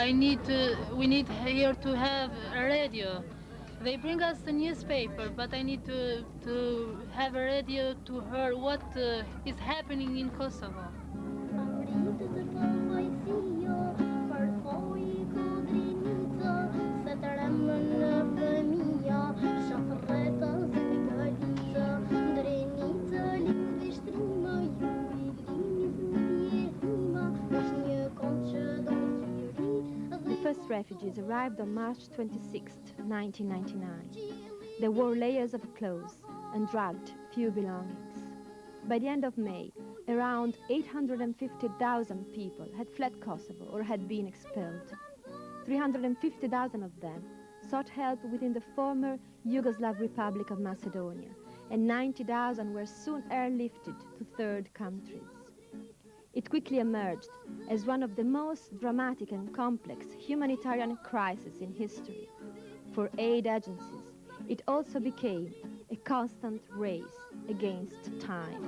We need here to have a radio. They bring us the newspaper, but I need to have a radio to hear what is happening in Kosovo. The first refugees arrived on March 26, 1999. They wore layers of clothes and dragged few belongings. By the end of May, around 850,000 people had fled Kosovo or had been expelled. 350,000 of them sought help within the former Yugoslav Republic of Macedonia, and 90,000 were soon airlifted to third countries. It quickly emerged as one of the most dramatic and complex humanitarian crises in history. For aid agencies, it also became a constant race against time.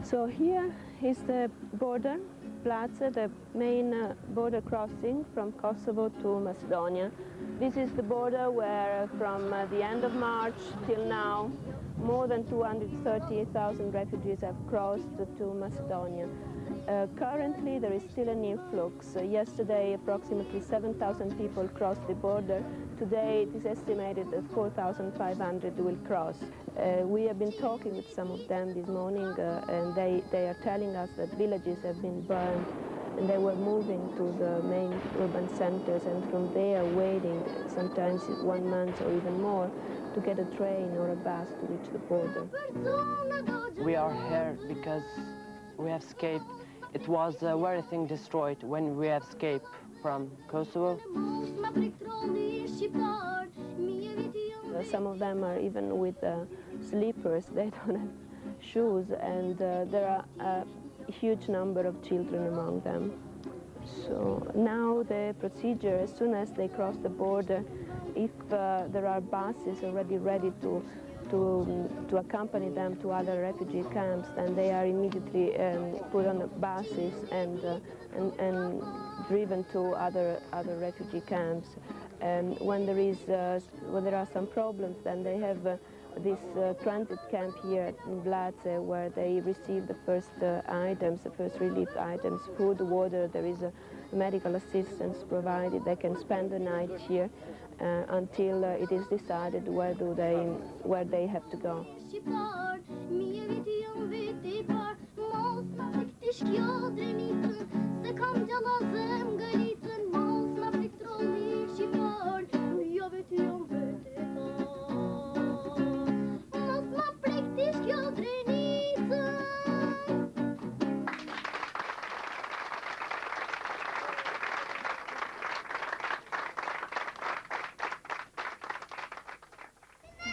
So here is the border, Place, the main border crossing from Kosovo to Macedonia. This is the border where from the end of March till now, more than 230,000 refugees have crossed to Macedonia. Currently, there is still an influx. Yesterday, approximately 7,000 people crossed the border. Today, it is estimated that 4,500 will cross. We have been talking with some of them this morning, and they are telling us that villages have been burned, and they were moving to the main urban centers, and from there waiting, sometimes 1 month or even more, to get a train or a bus to reach the border. We are here because we have escaped. It was everything destroyed when we have escaped from Kosovo. Some of them are even with slippers, they don't have shoes, and there are a huge number of children among them. So now the procedure, as soon as they cross the border, if there are buses already ready to accompany them to other refugee camps, then they are immediately put on buses and driven to other refugee camps. And when there are some problems, then they have this transit camp here in Blace, where they receive the first items, the first relief items, food, water. There is a medical assistance provided. They can spend the night here until it is decided where they have to go.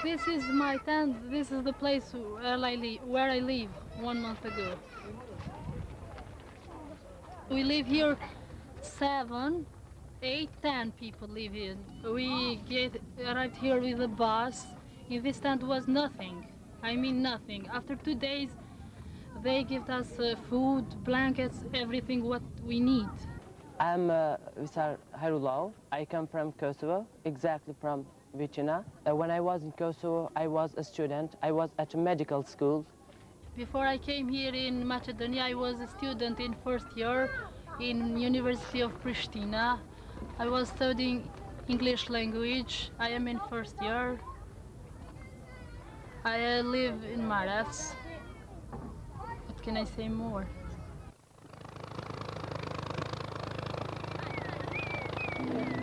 This is my tent. This is the place where I live 1 month ago. We live here 7, 8, 10 people live here. We arrived here with a bus. In this tent was nothing. I mean nothing. After 2 days, they give us food, blankets, everything what we need. I'm Visar Hairulao. I come from Kosovo, exactly from Vicina. When I was in Kosovo, I was a student. I was at a medical school. Before I came here in Macedonia, I was a student in first year in University of Pristina. I was studying English language. I am in first year. I live in Maras. What can I say more?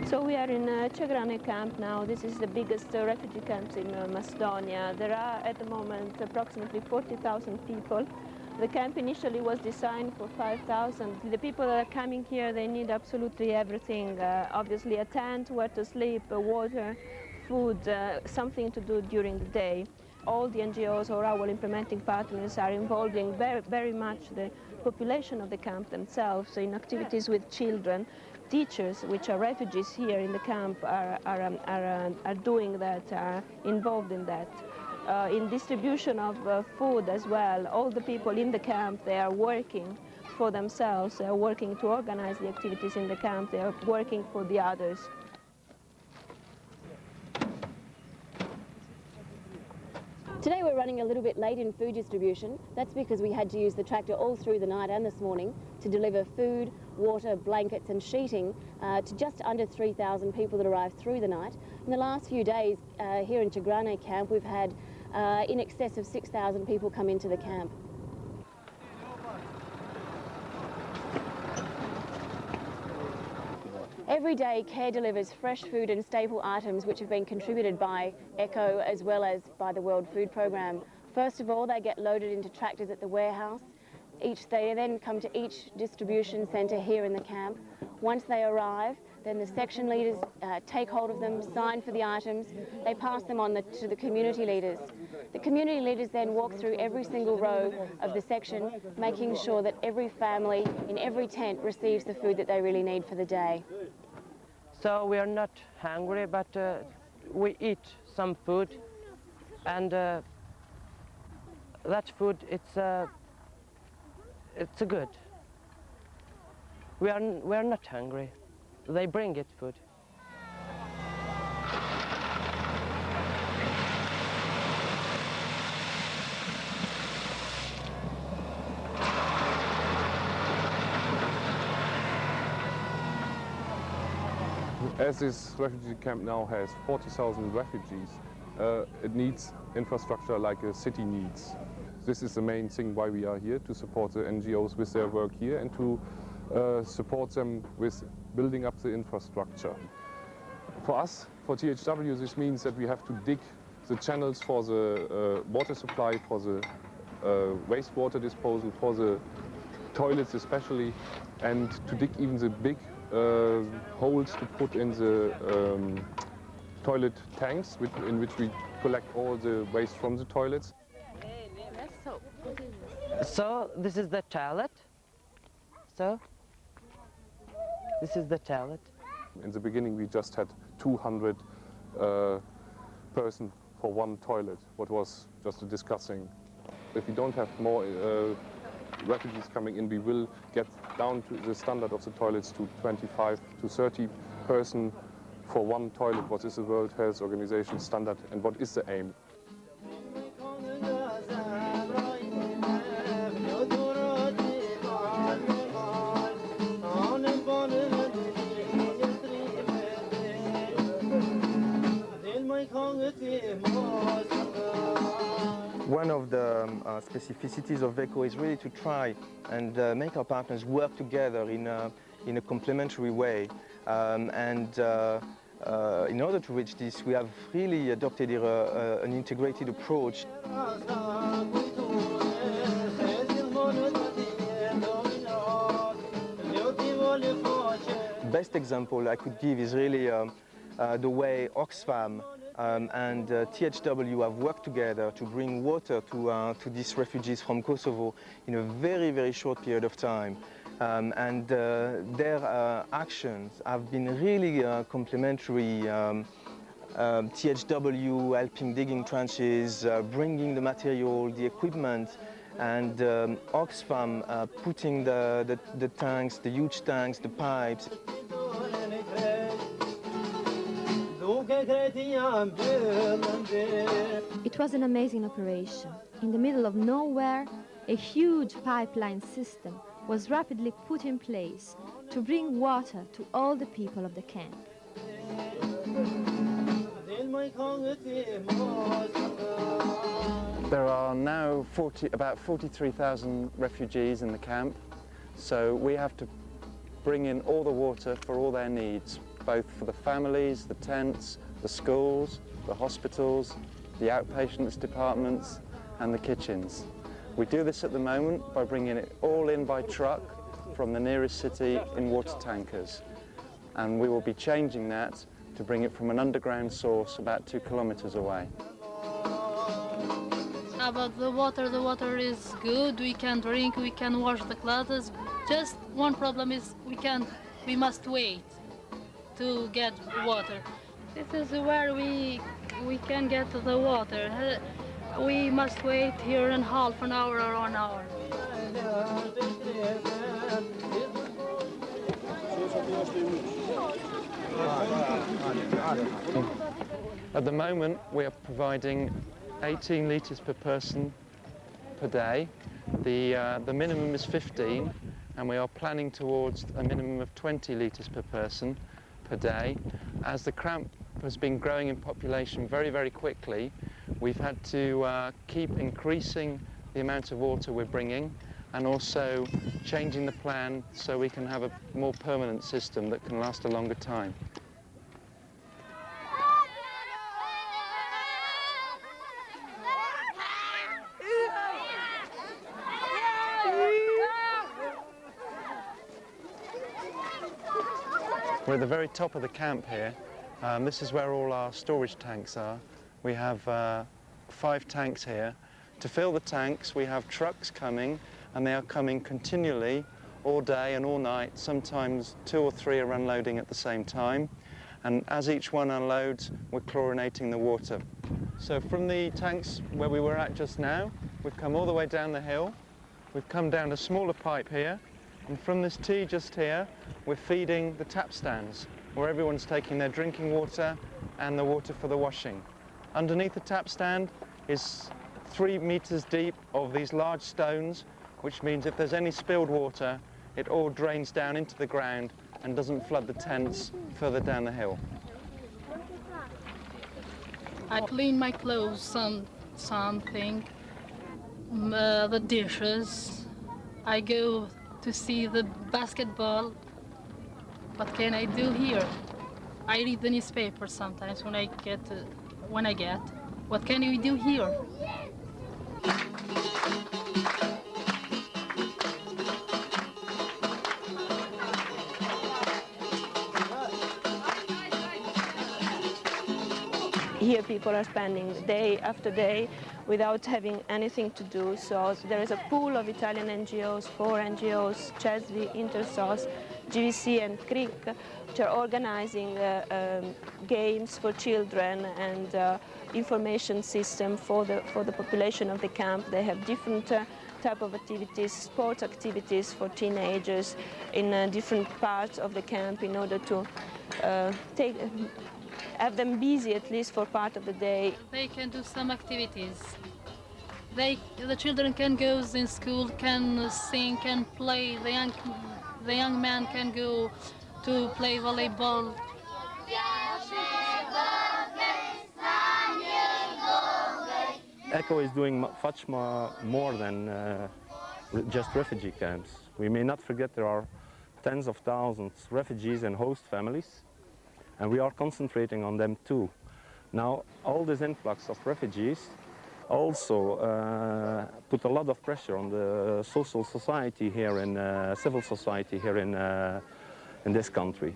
So we are in Cegrane camp now. This is the biggest refugee camp in Macedonia. There are at the moment approximately 40,000 people. The camp initially was designed for 5,000. The people that are coming here, they need absolutely everything. Obviously a tent, where to sleep, water, food, something to do during the day. All the NGOs or our implementing partners are involving very much the population of the camp themselves in activities with children. Teachers, which are refugees here in the camp, are doing that, are involved in that. in distribution of food as well. All the people in the camp, they are working for themselves, they are working to organize the activities in the camp, they are working for the others. Today we're running a little bit late in food distribution. That's because we had to use the tractor all through the night and this morning to deliver food, water, blankets and sheeting to just under 3,000 people that arrived through the night. In the last few days here in Tigrane camp, we've had in excess of 6,000 people come into the camp. Every day, CARE delivers fresh food and staple items which have been contributed by ECHO as well as by the World Food Programme. First of all, they get loaded into tractors at the warehouse. They then come to each distribution centre here in the camp. Once they arrive, then the section leaders take hold of them, sign for the items, they pass them on to the community leaders. The community leaders then walk through every single row of the section, making sure that every family in every tent receives the food that they really need for the day. So we are not hungry, but we eat some food, and that food it's good. We are not hungry. They bring it food. As this refugee camp now has 40,000 refugees, it needs infrastructure like a city needs. This is the main thing why we are here, to support the NGOs with their work here and to support them with building up the infrastructure. For us, for THW, this means that we have to dig the channels for the water supply, for the wastewater disposal, for the toilets especially, and to dig even the big holes to put in the toilet tanks in which we collect all the waste from the toilets. So this is the toilet. So this is the toilet. In the beginning we just had 200 person for one toilet, what was just a discussing. If we don't have more refugees coming in, we will get down to the standard of the toilets to 25 to 30 person for one toilet. What is the World Health Organization standard and what is the aim? One of the specificities of ECHO is really to try and make our partners work together in a complementary way. In order to reach this, we have really adopted an integrated approach. Best example I could give is really the way Oxfam and THW have worked together to bring water to these refugees from Kosovo in a very, very short period of time. Their actions have been really complementary. THW helping digging trenches, bringing the material, the equipment, and Oxfam putting the tanks, the huge tanks, the pipes. It was an amazing operation. In the middle of nowhere, a huge pipeline system was rapidly put in place to bring water to all the people of the camp. There are now about 43,000 refugees in the camp, so we have to bring in all the water for all their needs, both for the families, the tents, the schools, the hospitals, the outpatients departments and the kitchens. We do this at the moment by bringing it all in by truck from the nearest city in water tankers, and we will be changing that to bring it from an underground source about 2 kilometers away. About the water is good, we can drink, we can wash the clothes. Just one problem is we must wait to get water. This is where we can get the water. we must wait here in half an hour or an hour. At the moment, we are providing 18 litres per person per day. The minimum is 15, and we are planning towards a minimum of 20 litres per person per day. As the camp has been growing in population very, very quickly, we've had to keep increasing the amount of water we're bringing and also changing the plan so we can have a more permanent system that can last a longer time. We're at the very top of the camp here. This is where all our storage tanks are. We have 5 tanks here. To fill the tanks, we have trucks coming, and they are coming continually all day and all night. Sometimes 2 or 3 are unloading at the same time. And as each one unloads, we're chlorinating the water. So from the tanks where we were at just now, we've come all the way down the hill. We've come down a smaller pipe here. And from this T just here, we're feeding the tap stands, where everyone's taking their drinking water and the water for the washing. Underneath the tap stand is 3 meters deep of these large stones, which means if there's any spilled water, it all drains down into the ground and doesn't flood the tents further down the hill. I clean my clothes, something, the dishes. I go to see the basketball. What can I do here? I read the newspaper sometimes when I get. What can we do here? Here people are spending day after day without having anything to do. So there is a pool of Italian NGOs, 4 NGOs, CESVI, Intersos, GVC and CRIC, which are organizing games for children and information system for the population of the camp. They have different type of activities, sport activities for teenagers in different parts of the camp in order to have them busy at least for part of the day. They can do some activities. The children can go in school, can sing, can play. The young man can go to play volleyball. ECHO is doing much more than just refugee camps. We may not forget there are tens of thousands of refugees and host families, and we are concentrating on them too. Now, all this influx of refugees also put a lot of pressure on the social society here in civil society here in this country.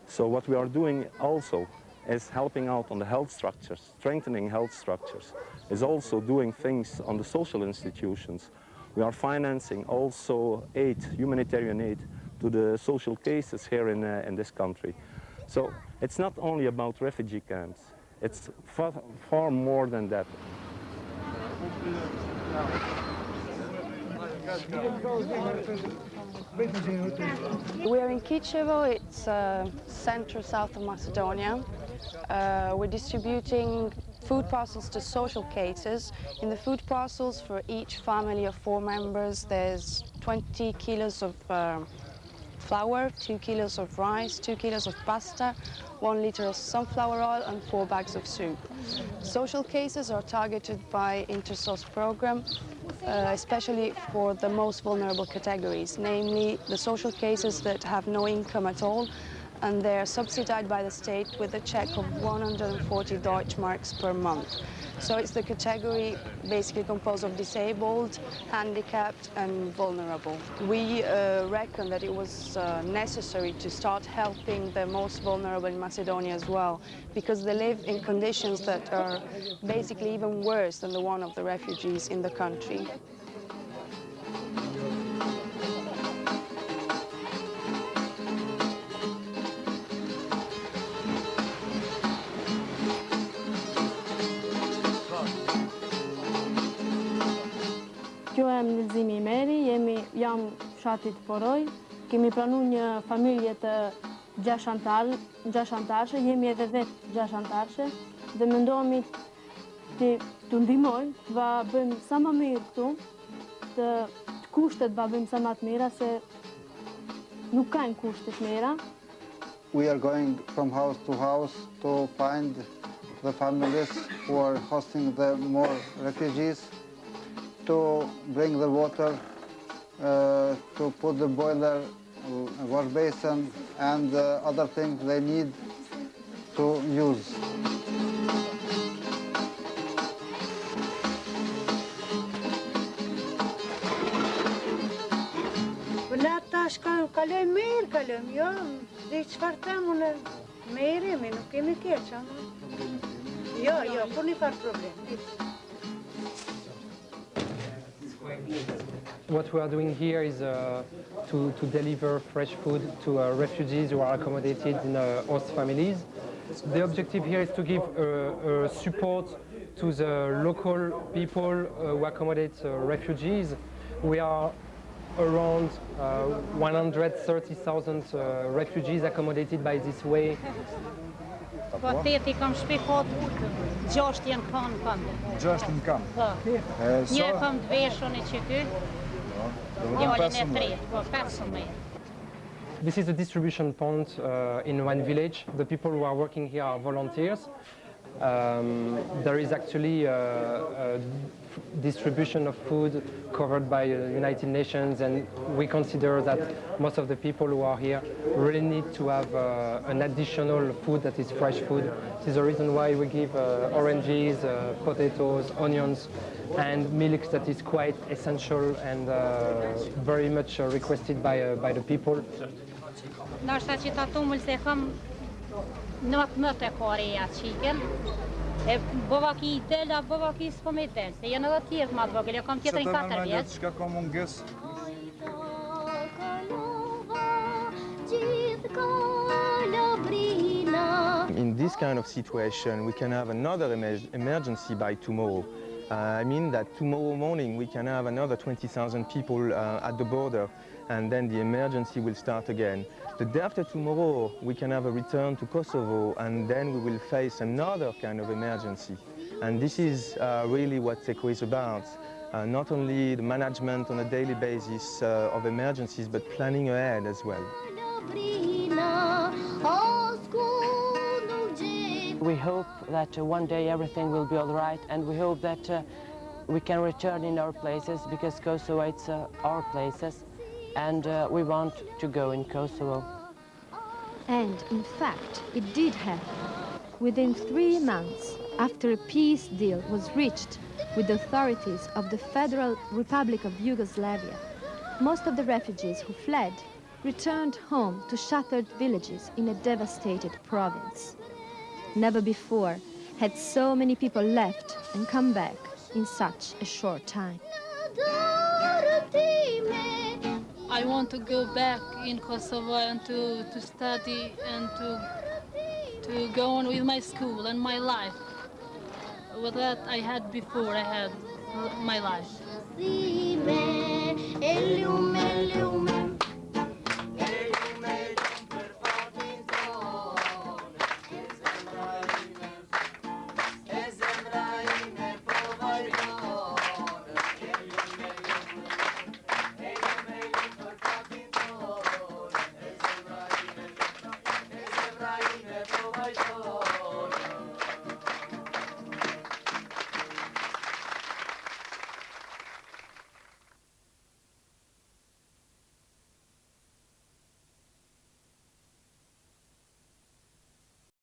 So what we are doing also is helping out on the health structures, strengthening health structures, is also doing things on the social institutions. We are financing also aid, humanitarian aid, to the social cases here in this country. So it's not only about refugee camps, it's far more than that. We are in Kosovo, it's center-south of Macedonia. We're distributing food parcels to social cases. In the food parcels for each family of 4 members, there's 20 kilos of flour, 2 kilos of rice, 2 kilos of pasta, 1 liter of sunflower oil and 4 bags of soup. Social cases are targeted by Intersos program, especially for the most vulnerable categories, namely the social cases that have no income at all, and they're subsidized by the state with a check of 140 Deutschmarks per month. So it's the category basically composed of disabled, handicapped and vulnerable. We reckon that it was necessary to start helping the most vulnerable in Macedonia as well, because they live in conditions that are basically even worse than the one of the refugees in the country. Kjo e Mënyrëzimi I Meri, jam fshatit Poroj, kemi pranu një familje të 6 antarëshe, jemi edhe vetë 6 antarëshe, dhe mendohemi të ndihmojmë, va bëjmë sa më mirë këtu, të kushtet va bëjmë sa më të mira, se nuk kanë kushte të mira. We are going from house to find the families who are hosting the more refugees, to bring the water, to put the boiler, wash basin, and other things they need to use. Kalojmë mirë, jo, dhe çfarë them unë, mirë jemi, nuk kemi keq, Jo, kur një farë problem. What we are doing here is to deliver fresh food to refugees who are accommodated in host families. The objective here is to give support to the local people who accommodate refugees. We are around 130,000 refugees accommodated by this way. Po teti kam shpifot, 6 janë kanë këndë. 6 në kam? Po. Një kam të veshën e që ky, njëllin e tretë, po 15. This is a distribution point in one village. The people who are working here are volunteers. There is actually a distribution of food covered by the United Nations, and we consider that most of the people who are here really need to have an additional food that is fresh food. This is the reason why we give oranges, potatoes, onions, and milk that is quite essential and very much requested by the people. Nashta që ta tumëll se kam në të kore qiken, e bovaki I del, a bovaki s'po me del, se janë edhe tjertë ma të vogël, kam tjetër në 4 vjetë. Çka ka mungesë? In this kind of situation, we can have another emergency by tomorrow. I mean that tomorrow morning we can have another 20,000 people at the border, and then the emergency will start again. The day after tomorrow, we can have a return to Kosovo, and then we will face another kind of emergency. And this is really what ECHO is about. Not only the management on a daily basis of emergencies, but planning ahead as well. We hope that one day everything will be all right, and we hope that we can return in our places, because Kosovo it's our places, and we want to go in Kosovo. And in fact, it did happen. Within 3 months, after a peace deal was reached with the authorities of the Federal Republic of Yugoslavia, most of the refugees who fled returned home to shattered villages in a devastated province. Never before had so many people left and come back in such a short time. I want to go back in Kosovo and to study and to go on with my school and my life. With that I had before, I had my life.